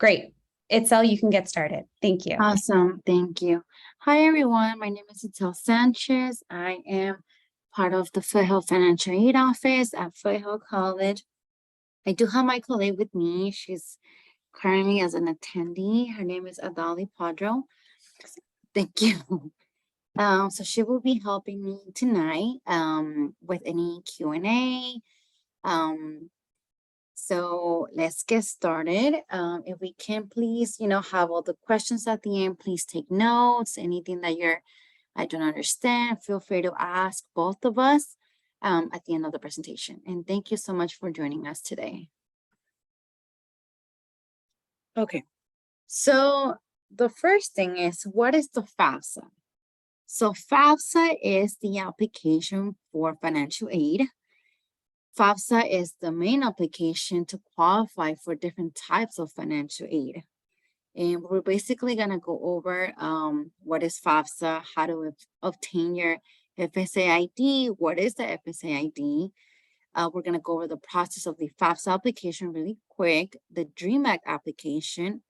Great. Itzel, you can get started. Thank you. Awesome. Thank you. Hi, everyone. My name is Itzel Sanchez. I am part of the Foothill Financial Aid Office at Foothill College. I do have my colleague with me. She's currently as an attendee. Her name is Adali Padro. Thank you. So she will be helping me tonight with any Q&A. So let's get started. If we can please, have all the questions at the end, please take notes. Anything that I don't understand, feel free to ask both of us at the end of the presentation. And thank you so much for joining us today. Okay, so the first thing is, what is the FAFSA? So FAFSA is the application for financial aid. FAFSA is the main application to qualify for different types of financial aid. And we're basically going to go over what is FAFSA, how to obtain your FSA ID, what is the FSA ID. We're going to go over the process of the FAFSA application really quick, the DREAM Act application,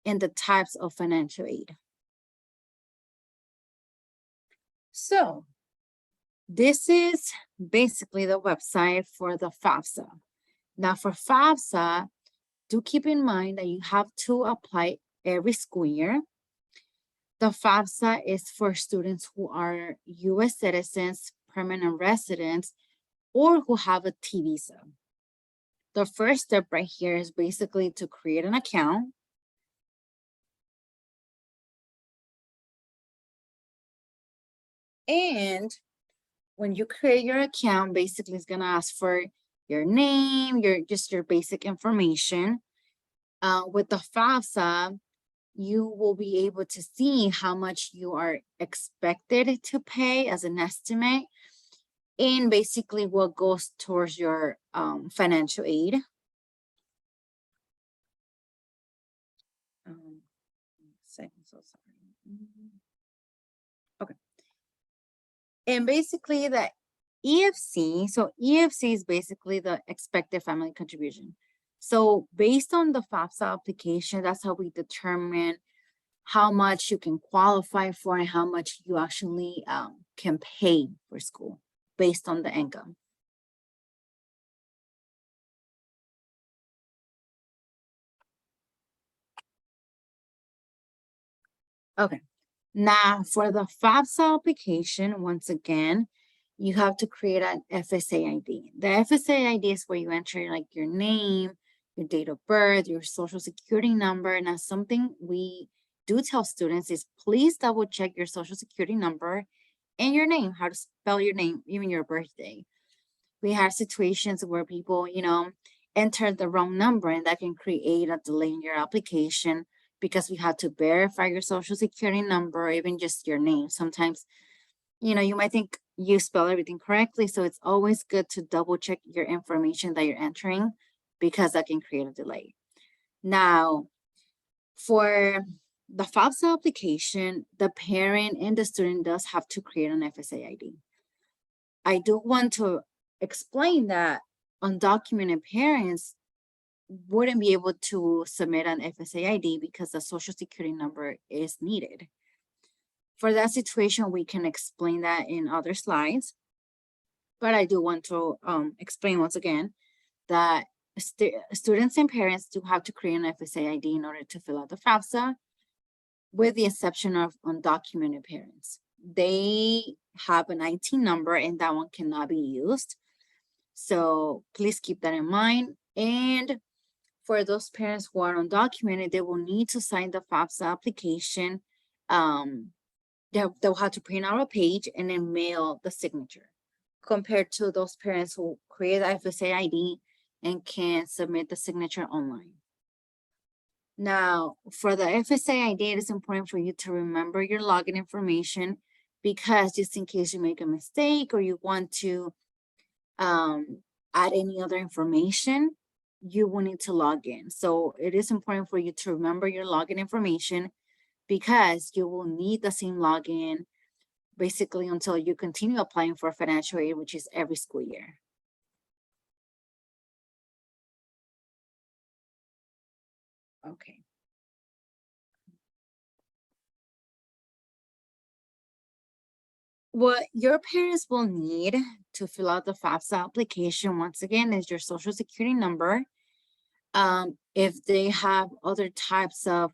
and the types of financial aid. So this is basically the website for the FAFSA. Now for FAFSA, do keep in mind that you have to apply every school year. The FAFSA is for students who are U.S. citizens, permanent residents, or who have a T visa. The first step right here is basically to create an account. And when you create your account, basically it's gonna ask for your name, your basic information. With the FAFSA, you will be able to see how much you are expected to pay as an estimate, and basically what goes towards your financial aid. So sorry. Okay. And basically the EFC, so EFC is basically the expected family contribution. So based on the FAFSA application, that's how we determine how much you can qualify for and how much you actually can pay for school based on the income. Okay, now for the FAFSA application, once again, you have to create an FSA ID. The FSA ID is where you enter like your name, your date of birth, your social security number. Now something we do tell students is please double check your social security number and your name, how to spell your name, even your birthday. We have situations where people, enter the wrong number, and that can create a delay in your application because we have to verify your social security number, or even just your name. Sometimes, you might think you spell everything correctly. So it's always good to double check your information that you're entering because that can create a delay. Now, for the FAFSA application, the parent and the student does have to create an FSA ID. I do want to explain that undocumented parents wouldn't be able to submit an FSA ID because the social security number is needed. For that situation, we can explain that in other slides, but I do want to explain once again that students and parents do have to create an FSA ID in order to fill out the FAFSA, with the exception of undocumented parents. They have an IT number and that one cannot be used. So please keep that in mind. And for those parents who are undocumented, they will need to sign the FAFSA application. They'll have to print out a page and then mail the signature, compared to those parents who create the FSA ID and can submit the signature online. Now, for the FSA ID, it is important for you to remember your login information, because just in case you make a mistake or you want to add any other information, you will need to log in. So it is important for you to remember your login information, because you will need the same login basically until you continue applying for financial aid, which is every school year. Okay, What your parents will need to fill out the FAFSA application, once again, is your social security number. If they have other types of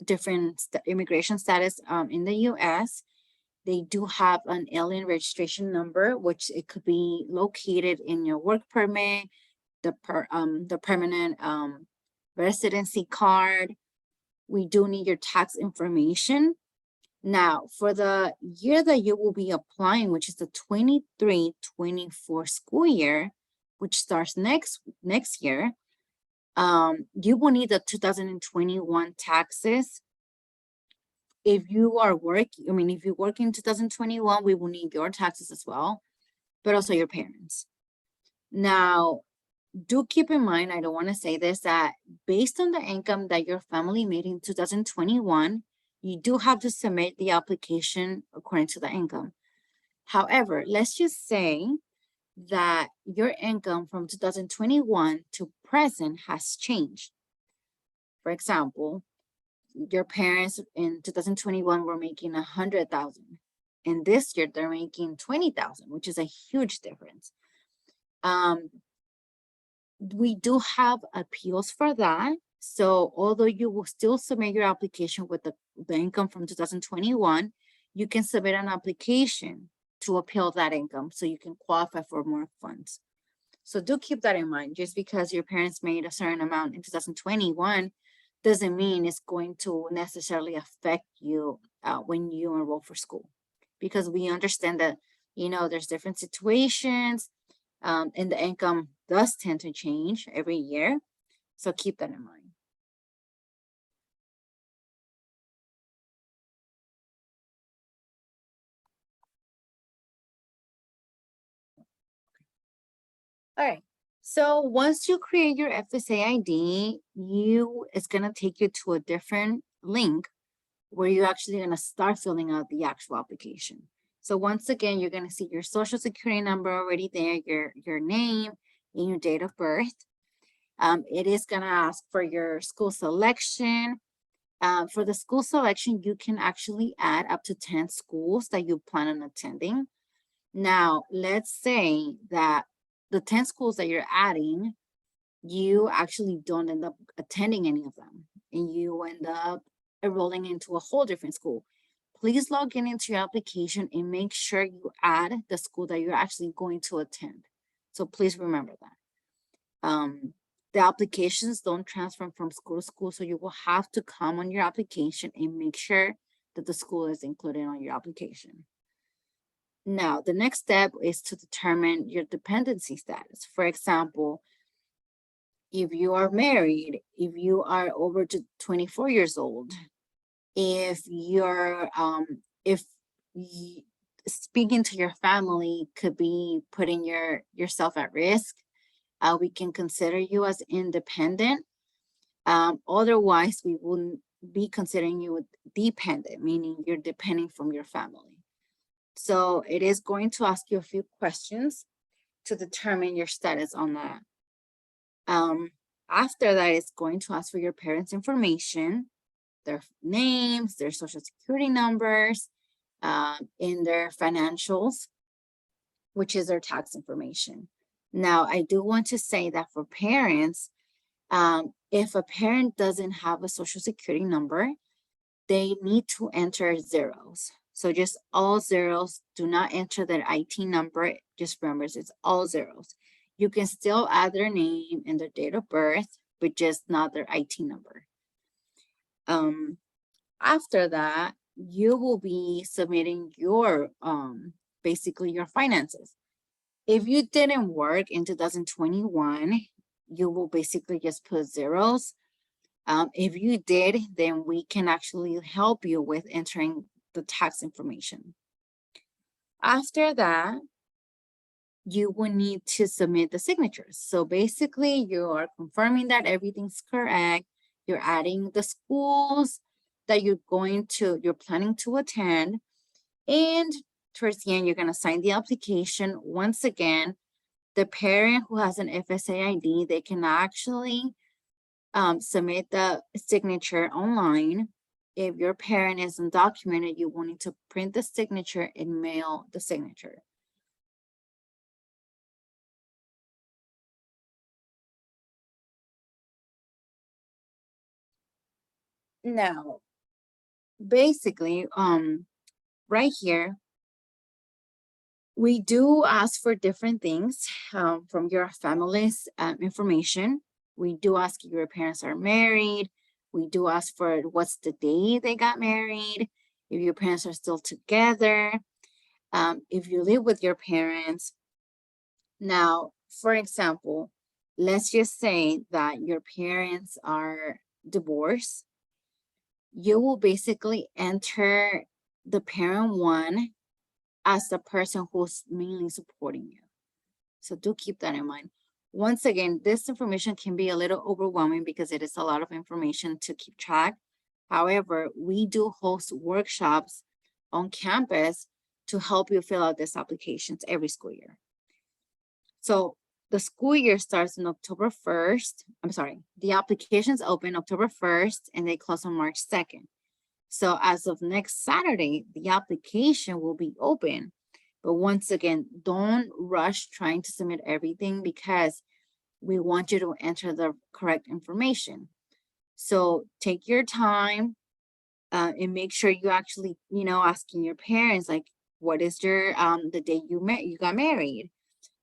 different immigration status in the US, they do have an alien registration number, which it could be located in your work permit, the permanent residency card. We do need your tax information. Now, for the year that you will be applying, which is the 23-24 school year, which starts next year, you will need the 2021 taxes. If you are working, if you work in 2021, we will need your taxes as well, but also your parents. Now, do keep in mind, I don't want to say this, that based on the income that your family made in 2021, you do have to submit the application according to the income. However, let's just say that your income from 2021 to present has changed. For example, your parents in 2021 were making 100,000, and this year they're making 20,000, which is a huge difference. We do have appeals for that. So although you will still submit your application with the income from 2021, you can submit an application to appeal that income so you can qualify for more funds. So do keep that in mind. Just because your parents made a certain amount in 2021 doesn't mean it's going to necessarily affect you when you enroll for school, because we understand that, there's different situations and the income does tend to change every year. So keep that in mind. All right. So once you create your FSA ID, it's going to take you to a different link where you're actually going to start filling out the actual application. So once again, you're going to see your social security number already there, your name and your date of birth. It is going to ask for your school selection. For the school selection, you can actually add up to 10 schools that you plan on attending. Now, let's say that the 10 schools that you're adding, you actually don't end up attending any of them, and you end up enrolling into a whole different school. Please log into your application and make sure you add the school that you're actually going to attend. So please remember that. The applications don't transfer from school to school, so you will have to come on your application and make sure that the school is included on your application. Now, the next step is to determine your dependency status. For example, if you are married, if you are over to 24 years old, if you're, speaking to your family could be putting yourself at risk, we can consider you as independent. Otherwise, we wouldn't be considering you dependent, meaning you're depending from your family. So it is going to ask you a few questions to determine your status on that. After that, it's going to ask for your parents' information, their names, their social security numbers, in their financials, which is their tax information. Now, I do want to say that for parents, if a parent doesn't have a social security number, they need to enter zeros. So just all zeros. Do not enter their IT number. Just remember, it's all zeros. You can still add their name and their date of birth, but just not their IT number. After that, you will be submitting your, basically your finances. If you didn't work in 2021, you will basically just put zeros. If you did, then we can actually help you with entering the tax information. After that, you will need to submit the signatures. So basically, you are confirming that everything's correct. You're adding the schools that you're planning to attend. And towards the end, you're going to sign the application. Once again, the parent who has an FSA ID, they can actually submit the signature online. if your parent is undocumented, you will need to print the signature and mail the signature. Now, basically, right here, we do ask for different things from your family's information. We do ask if your parents are married. We do ask for what's the day they got married, if your parents are still together, if you live with your parents. Now, for example, let's just say that your parents are divorced. You will basically enter the parent one as the person who's mainly supporting you. So do keep that in mind. Once again, this information can be a little overwhelming because it is a lot of information to keep track. However, we do host workshops on campus to help you fill out these applications every school year. So the school year starts on October 1st. I'm sorry, the applications open October 1st and they close on March 2nd. So as of next Saturday, the application will be open. But once again, don't rush trying to submit everything because we want you to enter the correct information. So take your time and make sure you actually, asking your parents, like, what is your, the day you got married?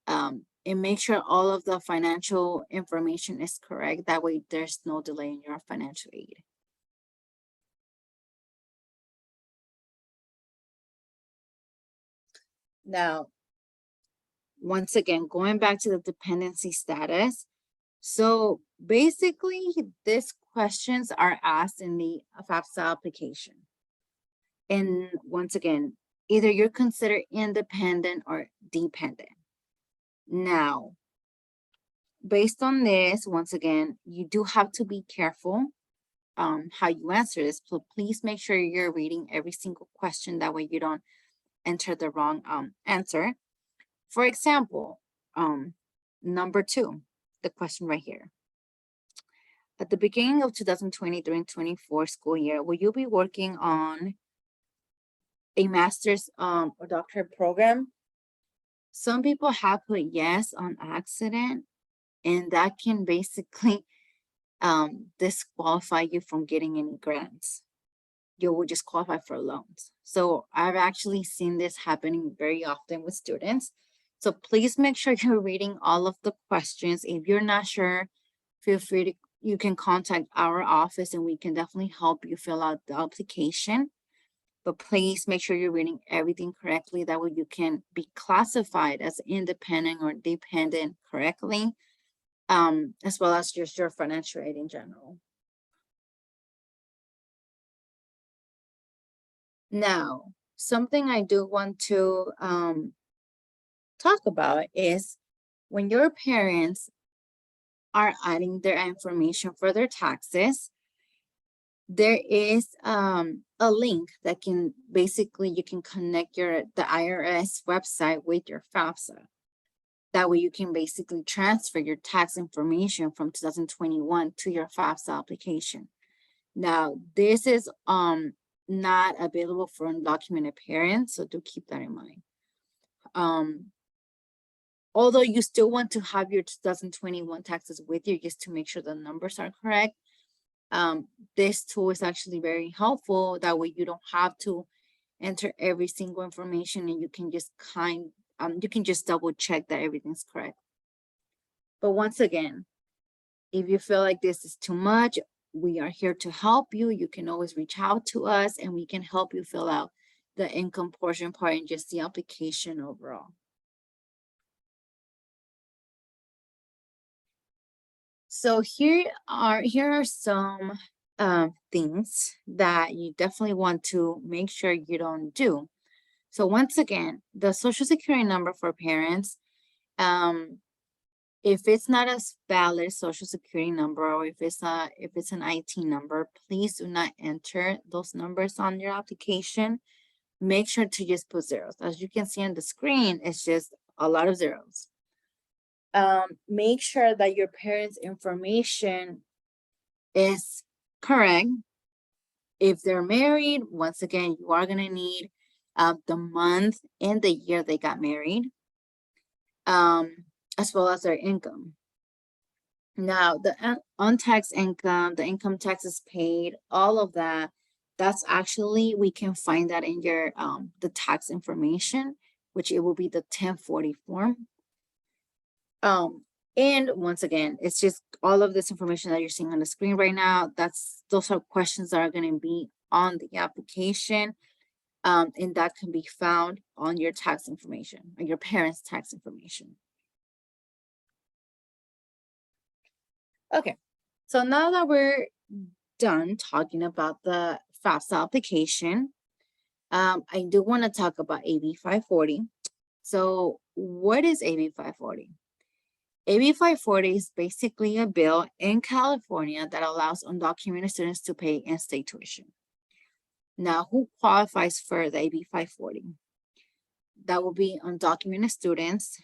And make sure all of the financial information is correct. That way there's no delay in your financial aid. Now, once again, going back to the dependency status. So basically, these questions are asked in the FAFSA application. And once again, either you're considered independent or dependent. Now, based on this, once again, you do have to be careful how you answer this. So please make sure you're reading every single question. That way you don't enter the wrong answer. For example, number 2, the question right here. At the beginning of 2023 and 24 school year, will you be working on a master's or doctorate program? Some people have put yes on accident, and that can basically disqualify you from getting any grants. You will just qualify for loans. So I've actually seen this happening very often with students. So please make sure you're reading all of the questions. If you're not sure, feel free to, you can contact our office and we can definitely help you fill out the application. But please make sure you're reading everything correctly. That way you can be classified as independent or dependent correctly, as well as just your financial aid in general. Now, something I do want to talk about is when your parents are adding their information for their taxes, there is a link that can basically, you can connect the IRS website with your FAFSA. That way you can basically transfer your tax information from 2021 to your FAFSA application. Now, this is not available for undocumented parents, so do keep that in mind. Although you still want to have your 2021 taxes with you just to make sure the numbers are correct, this tool is actually very helpful. That way you don't have to enter every single information, and you can just you can just double check that everything's correct. But once again, if you feel like this is too much, we are here to help you. You can always reach out to us and we can help you fill out the income portion part and just the application overall. So here are some things that you definitely want to make sure you don't do. So once again, the Social Security number for parents, if it's not a valid Social Security number, or if it's an IT number, please do not enter those numbers on your application. Make sure to just put zeros. As you can see on the screen, it's just a lot of zeros. Make sure that your parents' information is correct. If they're married, once again, you are going to need the month and the year they got married, as well as their income. Now, the untaxed income, the income taxes paid, all of that, that's actually, we can find that in your the tax information, which it will be the 1040 form. And once again, it's just all of this information that you're seeing on the screen right now. Those are questions that are going to be on the application. And that can be found on your tax information, or your parents' tax information. Okay, so now that we're done talking about the FAFSA application, I do want to talk about AB 540. So what is AB 540? AB 540 is basically a bill in California that allows undocumented students to pay in-state tuition. Now, who qualifies for the AB 540? That will be undocumented students,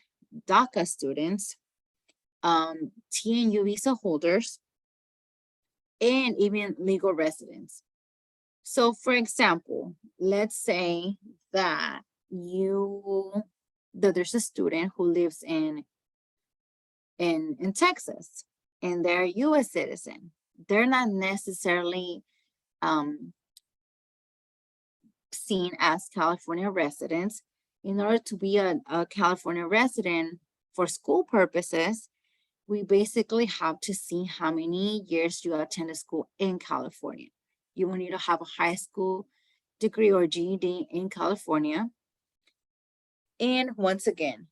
DACA students, TNU visa holders, and even legal residents. So for example, let's say that there's a student who lives in Texas, and they're a US citizen. They're not necessarily seen as California residents. In order to be a California resident for school purposes, we basically have to see how many years you attended school in California. You will need to have a high school degree or GED in California. And once again,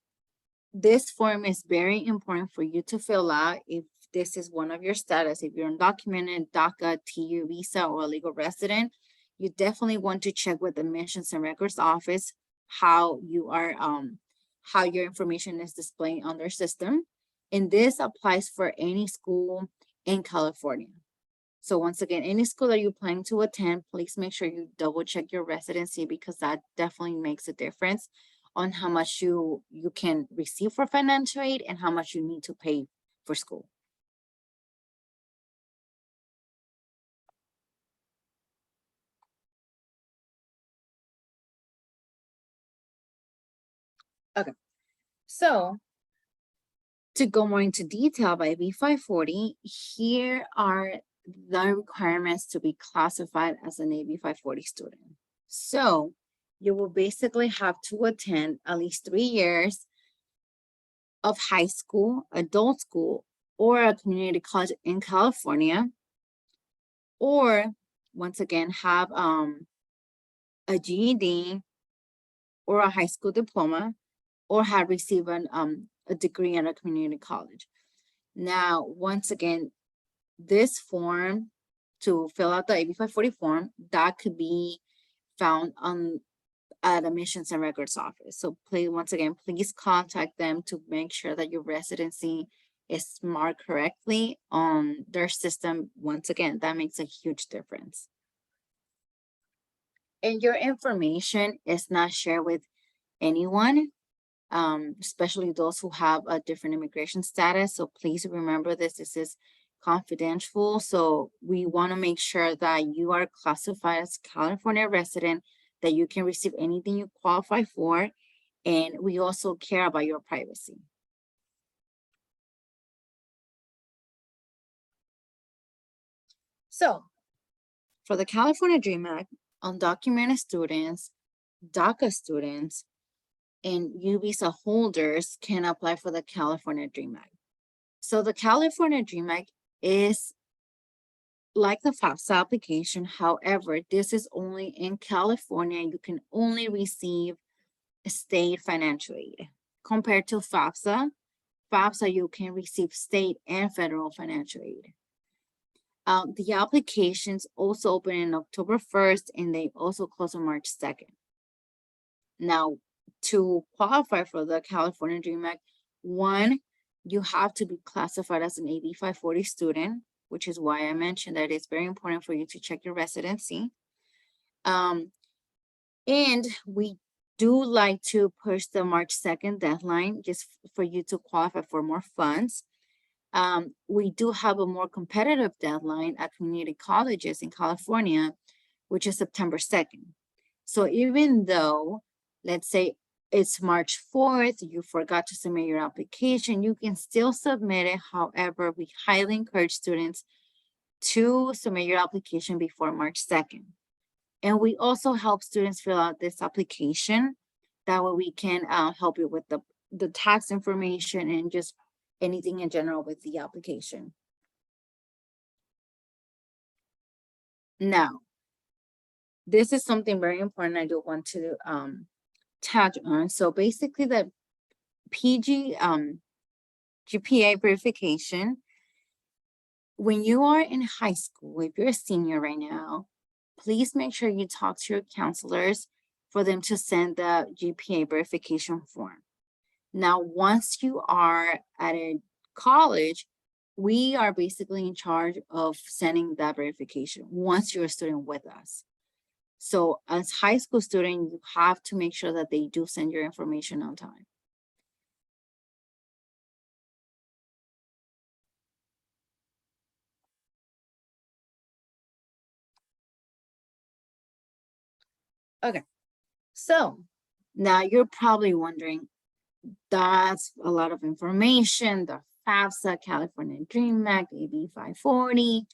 this form is very important for you to fill out if this is one of your status. If you're undocumented, DACA, TU visa, or a legal resident, you definitely want to check with the Admissions and Records Office how you are, how your information is displayed on their system. And this applies for any school in California. So once again, any school that you're planning to attend, please make sure you double check your residency, because that definitely makes a difference on how much you can receive for financial aid and how much you need to pay for school. Okay, so to go more into detail by AB 540, here are the requirements to be classified as an AB 540 student. So you will basically have to attend at least 3 years of high school, adult school, or a community college in California, or once again have a GED or a high school diploma, or have received a degree in a community college. Now, once again, this form, to fill out the AB 540 form, that could be found at Admissions and Records Office. So please, once again, please contact them to make sure that your residency is marked correctly on their system. Once again, that makes a huge difference. And your information is not shared with anyone, especially those who have a different immigration status. So please remember this is confidential. So we want to make sure that you are classified as California resident, that you can receive anything you qualify for. And we also care about your privacy. So for the California Dream Act, undocumented students, DACA students, and U visa holders can apply for the California Dream Act. So the California Dream Act is like the FAFSA application. However, this is only in California. You can only receive state financial aid. Compared to FAFSA, you can receive state and federal financial aid. The applications also open in October 1st, and they also close on March 2nd. Now, to qualify for the California Dream Act, one, you have to be classified as an AB 540 student, which is why I mentioned that it's very important for you to check your residency. And we do like to push the March 2nd deadline just for you to qualify for more funds. We do have a more competitive deadline at community colleges in California, which is September 2nd. So even though, let's say it's March 4th, you forgot to submit your application, you can still submit it. However, we highly encourage students to submit your application before March 2nd. And we also help students fill out this application. That way we can help you with the tax information and just anything in general with the application. Now, this is something very important I do want to touch on. So basically the PG GPA verification, when you are in high school, if you're a senior right now, please make sure you talk to your counselors for them to send the GPA verification form. Now, once you are at a college, we are basically in charge of sending that verification once you're a student with us. So as high school student, you have to make sure that they do send your information on time. Okay, so now you're probably wondering, that's a lot of information, the FAFSA, California Dream Act, AB 540.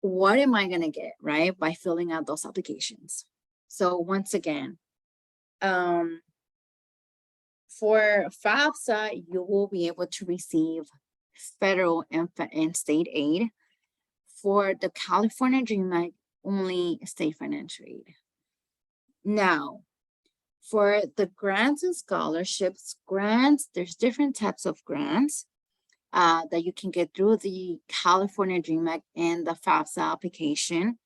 What am I gonna get, right, by filling out those applications? So once again, for FAFSA, you will be able to receive federal and state aid. For the California Dream Act, only state financial aid. Now, for the grants and scholarships, there's different types of grants that you can get through the California Dream Act and the FAFSA application.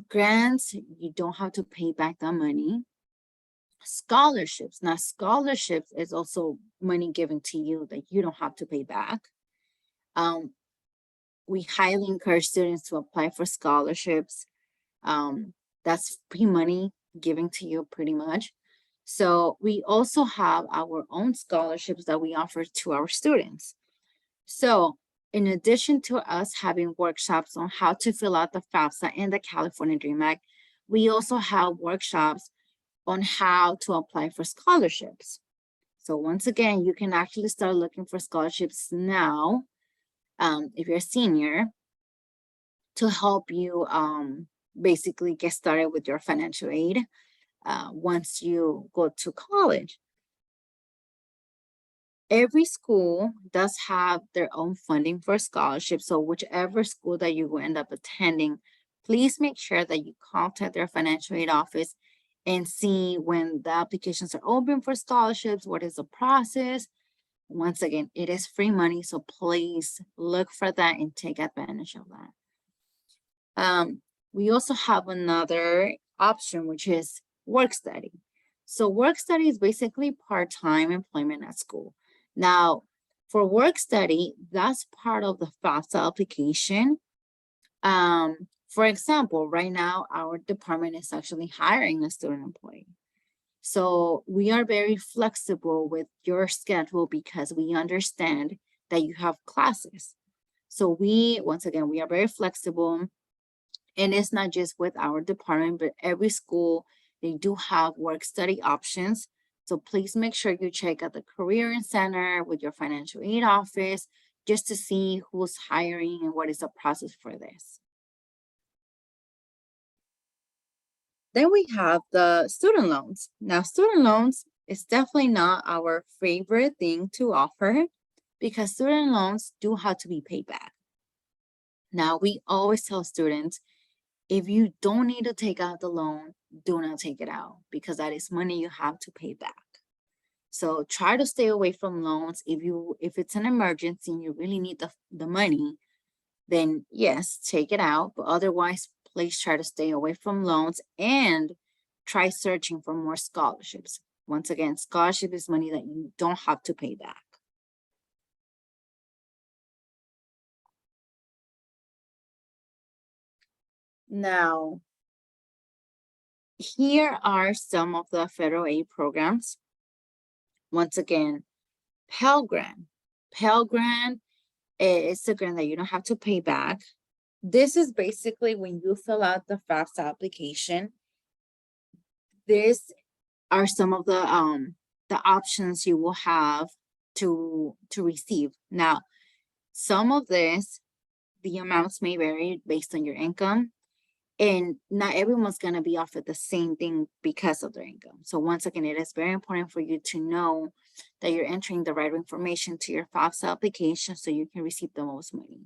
Grants, you don't have to pay back that money. Scholarships, now scholarships is also money given to you that you don't have to pay back. We highly encourage students to apply for scholarships. That's free money given to you pretty much. So we also have our own scholarships that we offer to our students. So in addition to us having workshops on how to fill out the FAFSA and the California Dream Act, we also have workshops on how to apply for scholarships. So once again, you can actually start looking for scholarships now, if you're a senior, to help you basically get started with your financial aid once you go to college. Every school does have their own funding for scholarships. So whichever school that you end up attending, please make sure that you contact their financial aid office and see when the applications are open for scholarships, what is the process. Once again, it is free money, so please look for that and take advantage of that. We also have another option, which is work study. So work study is basically part-time employment at school. Now, for work study, that's part of the FAFSA application. For example, right now, our department is actually hiring a student employee. So we are very flexible with your schedule because we understand that you have classes. So once again, we are very flexible. And it's not just with our department, but every school, they do have work study options. So please make sure you check out the Career Center with your financial aid office just to see who's hiring and what is the process for this. Then we have the student loans. Now, student loans is definitely not our favorite thing to offer because student loans do have to be paid back. Now, we always tell students, if you don't need to take out the loan, do not take it out because that is money you have to pay back. So try to stay away from loans. If it's an emergency and you really need the money, then yes, take it out. But otherwise, please try to stay away from loans and try searching for more scholarships. Once again, scholarship is money that you don't have to pay back. Now, here are some of the federal aid programs. Once again, Pell Grant. Pell Grant is a grant that you don't have to pay back. This is basically when you fill out the FAFSA application. These are some of the options you will have to receive. Now, some of this, the amounts may vary based on your income, and not everyone's going to be offered the same thing because of their income. So once again, it is very important for you to know that you're entering the right information to your FAFSA application so you can receive the most money.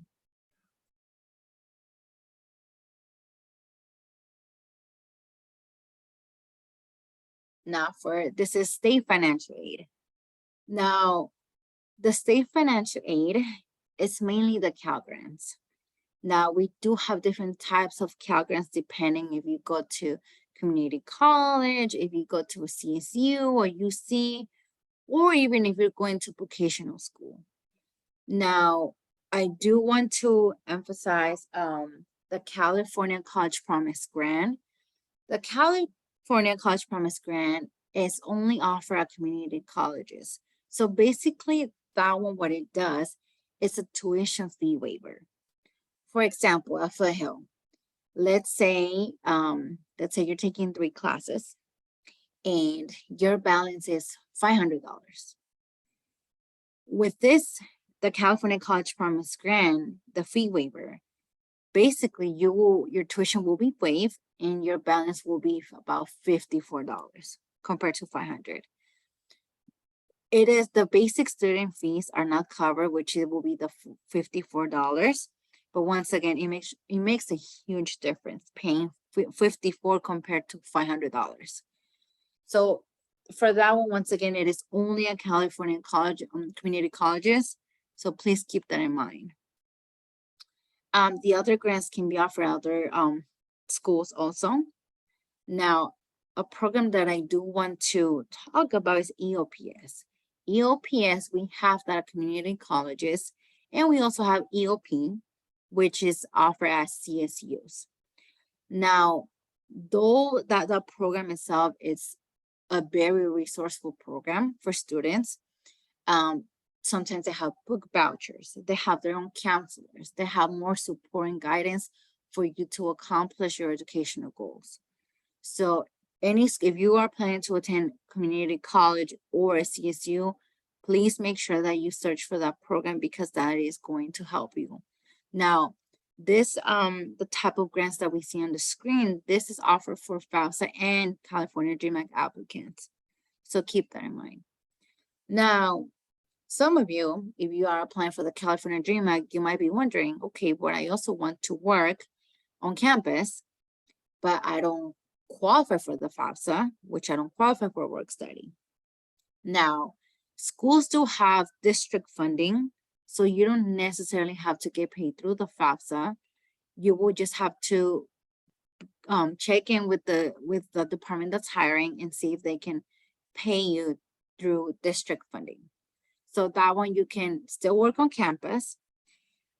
Now this is state financial aid. Now, the state financial aid is mainly the Cal Grants. Now, we do have different types of Cal Grants depending if you go to community college, if you go to a CSU or UC, or even if you're going to vocational school. Now, I do want to emphasize the California College Promise Grant. The California College Promise Grant is only offered at community colleges. So basically, that one, what it does is a tuition fee waiver. For example, at Foothill, let's say you're taking 3 classes and your balance is $500. With this, the California College Promise Grant, the fee waiver, basically your tuition will be waived and your balance will be about $54 compared to $500. It is the basic student fees are not covered, which it will be the $54. But once again, it makes a huge difference paying $54 compared to $500. So for that one, once again, it is only a California college, community colleges. So please keep that in mind. The other grants can be offered at other schools also. Now, a program that I do want to talk about is EOPS. EOPS, we have that at community colleges, and we also have EOP, which is offered at CSUs. Now, though that program itself is a very resourceful program for students, sometimes they have book vouchers, they have their own counselors, they have more support and guidance for you to accomplish your educational goals. So if you are planning to attend community college or a CSU, please make sure that you search for that program because that is going to help you. Now, this, the type of grants that we see on the screen, this is offered for FAFSA and California Dream Act applicants. So keep that in mind. Now, some of you, if you are applying for the California Dream Act, you might be wondering, okay, but I also want to work on campus, but I don't qualify for the FAFSA, which I don't qualify for work study. Now, schools do have district funding, so you don't necessarily have to get paid through the FAFSA. You will just have to check in with the department that's hiring and see if they can pay you through district funding. So that one you can still work on campus.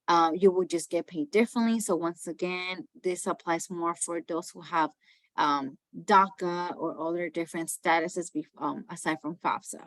You will just get paid differently. So once again, this applies more for those who have DACA or other different statuses aside from FAFSA.